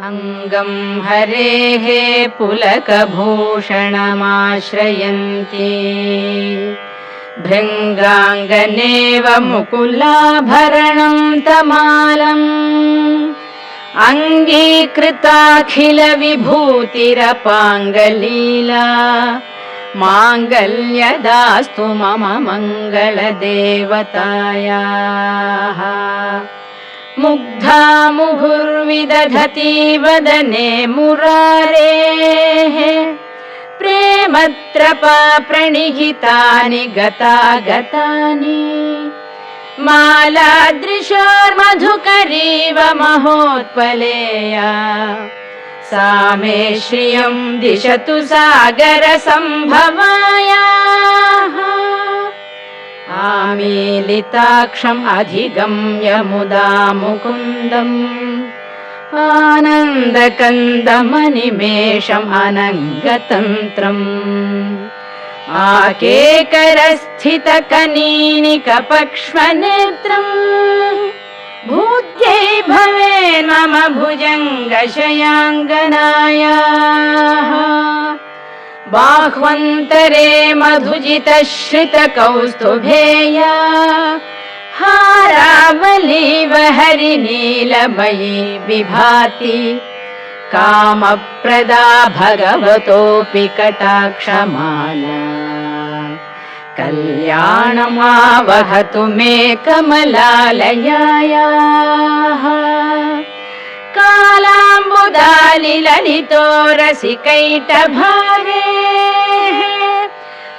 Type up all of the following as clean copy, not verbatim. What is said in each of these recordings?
अंगं हरेः पुलकभूषणमाश्रयन्ति भृङ्गाङ्गनेव मुकुलाभरणं तमालम् अङ्गीकृताखिलविभूतिरपाङ्गलीला माङ्गल्यदास्तु मम मङ्गलदेवतायाः। मुग्धा मुहुर्विदधति वदने मुरारेः प्रेमत्रपा प्रणिहितानि गतागतानि मालादृशोर्मधुकरीव महोत्पलेया सा मे श्रियं दिशतु सागरसम्भवायाः। आमीलिताक्षम् अधिगम्य मुदा मुकुन्दम् आनन्दकन्दमनिमेषम् अनङ्गतन्त्रम् आकेकरस्थितकनीनिकपक्ष्मनेत्रम् भूत्यै भवेन् मम भुजङ्गशयाङ्गनायाः। बाह्वन्तरे मधुजितश्रितकौस्तुभेया हारावलीव हरिनीलमयी विभाति कामप्रदा भगवतोऽपि कटाक्षमाला। कल्याणमावहतु मे कमलालयायाः। कालाम्बुदालिललितो रसिकैटभारेः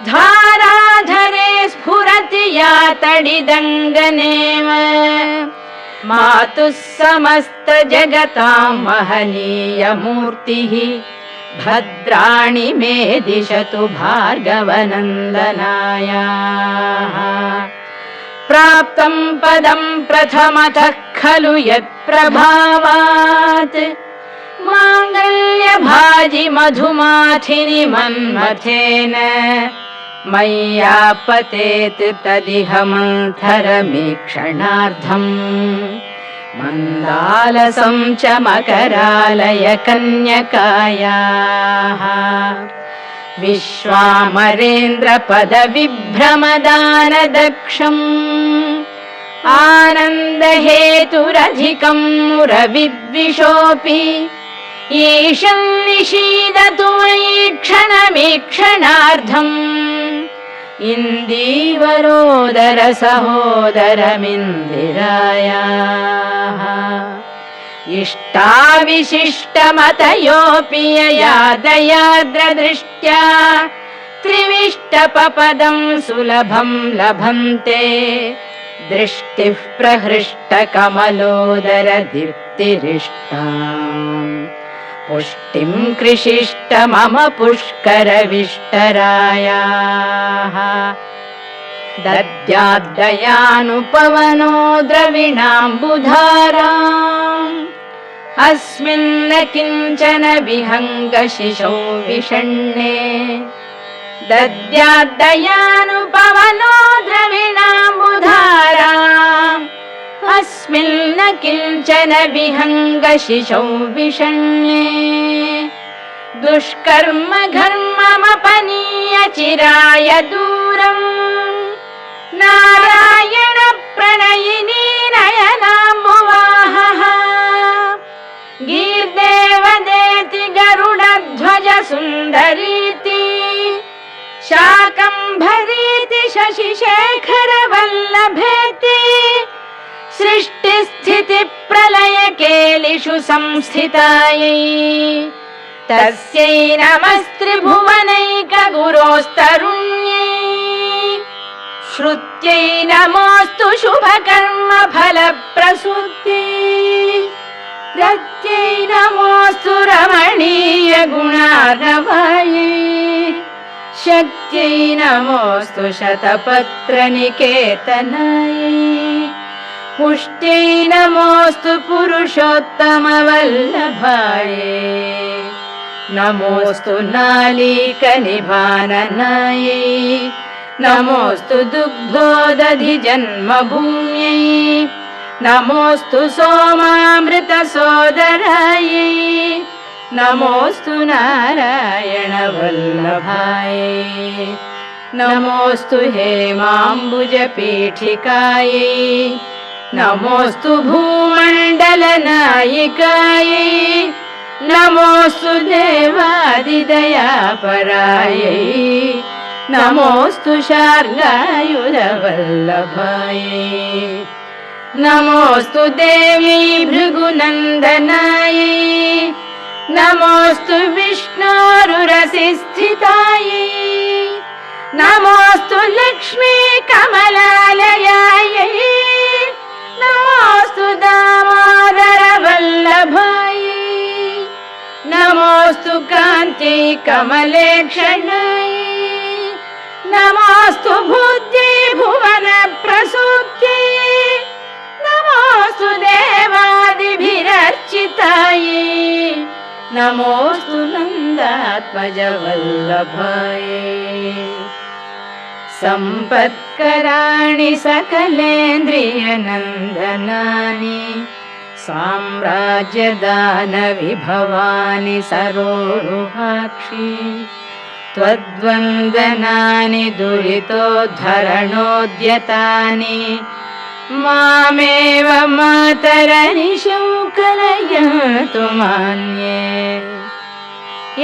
धाराधरे स्फुरति या तडिदङ्गनेव मातुः समस्तजगतां महनीयमूर्तिः भद्राणि मे दिशतु भार्गवनन्दनायाः। प्राप्तं पदं प्रथमतः खलु यत्प्रभावात् माङ्गल्यभाजि मधुमाथिनि मन्मथेन मय्यापतेत् तदिह मन्थरमीक्षणार्थम् मन्दालसं च मकरालय कन्यकायाः। विश्वामरेन्द्रपदविभ्रमदानदक्षम् आनन्दहेतुरधिकं मुरविद्विषोऽपि ईशं निषीदतु मयि क्षणमीक्षणार्धम् इन्दीवरोदर सहोदरमिन्दिरायाः। इष्टाविशिष्टमतयोऽपि यया दयाद्रदृष्ट्या त्रिविष्टपपदं सुलभं लभन्ते दृष्टिः प्रहृष्टकमलोदर दीप्तिरिष्टाम् पुष्टिं कृषिष्ट मम पुष्करविष्टरायाः। दद्याद्दयानुपवनो द्रविणाम्बुधाराम् अस्मिन्न किञ्चन विहङ्गशिशौ विषण्णे दद्याद्दयानुपवनो द्रविणाम्बुधाराम् अस्मिन्न किञ्चन विहङ्गशिशौ विषण्णे दुष्कर्म घर्ममपनीय चिराय दूरम् नारायण प्रणयिनी नयनाम्बुवाहः गीर्देवदेति गरुडध्वज सुन्दरीति शाकम्भरीति शशिशेखर वल्लभेति सृष्टिस्थितिप्रलयकेलिषु संस्थितायै तस्यै नमस्त्रिभुवनैकगुरोस्तरुण्यै श्रुत्यै नमोऽस्तु शुभकर्मफलप्रसूत्यै रत्यै नमोऽस्तु रमणीयगुणार्णवायै शक्त्यै नमोऽस्तु शतपत्रनिकेतनायै पुष्ट्यै नमोऽस्तु पुरुषोत्तमवल्लभायै नमोऽस्तु नालीकनिभाननायै नमोऽस्तु दुग्धोदधि जन्मभूम्यै नमोऽस्तु सोमामृतसोदरायै नमोऽस्तु नारायणवल्लभायै नमोऽस्तु हेमाम्बुजपीठिकायै नमोऽस्तु भूमण्डलनायिकायै नमोऽस्तु देवादिदयापरायै नमोऽस्तु शार्ङ्गायुधवल्लभायै नमोऽस्तु देवी भृगुनन्दनायै नमोऽस्तु विष्णोरुरसिस्थितायै नमोऽस्तु लक्ष्मी कमलालयायै नमोऽस्तु दामोदरवल्लभायै नमोऽस्तु कान्त्यै कमलेक्षणायै नमोऽस्तु बुद्धि भुवन प्रसूत्यै नमोऽस्तु देवादिभिरर्चितायै नमोऽस्तु नन्दात्मजवल्लभायै सम्पत्कराणि सकलेन्द्रियनन्दनानि साम्राज्यदानविभवानि सरोरुहाक्षि त्वद्वन्दनानि दुरितोद्धरणोद्यतानि मामेव मातरनिशौ कलयन्तु मान्ये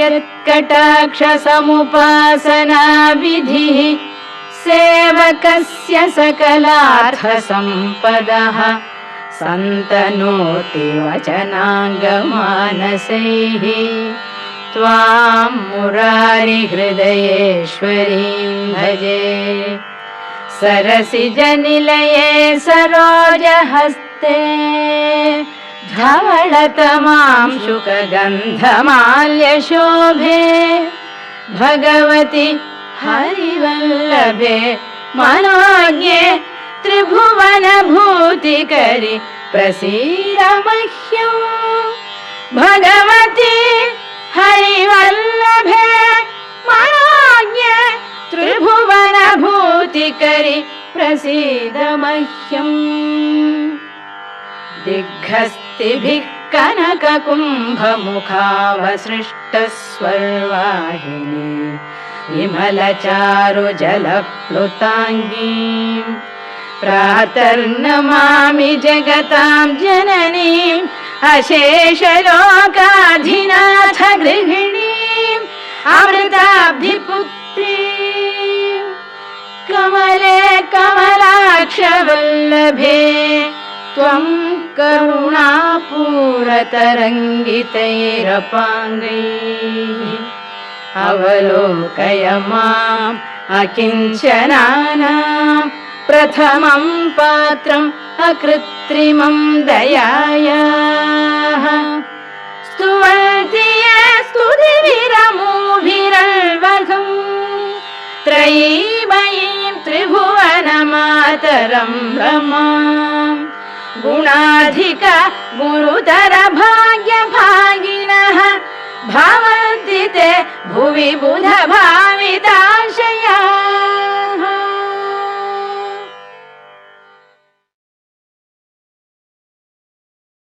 यत्कटाक्षसमुपासनाविधिः सेवकस्य सकलार्थसम्पदः सन्तनोति वचनाङ्गमानसैः त्वां मुरारिहृदयेश्वरीं भजे सरसिजनिलये सरोजहस्ते धवळतमां शुकगन्धमाल्यशोभे भगवति हरिवल्लभे मनोज्ञे त्रिभुवनभूतिकरि प्रसीद मह्यम् भगवति हरिवल्लभे मनोज्ञे त्रिभुवनभूतिकरि प्रसीद मह्यम् दिग्हस्तिभिः कनककुम्भमुखावसृष्टस्वर्वाहिनी विमलचारुजलप्लुताङ्गीं प्रातर्नमामि जगतां जननीम् अशेषलोकाधिनाथ गृहिणीम् अमृताब्धिपुत्रीम् कमले कमलाक्षवल्लभे त्वं करुणापूरतरङ्गितैरपाङ्गैः अवलोकय माम् अकिञ्चनानां प्रथमं पात्रम् अकृत्रिमं दयायाः स्तुवन्ति ये स्तुतिभिरमूभिरल्वघम् त्रयीमयीं त्रिभुवनमातरं रमाम् गुणाधिक गुरुतर भाग्यभागिनः भवन्ति ते भुवि बुध भाविता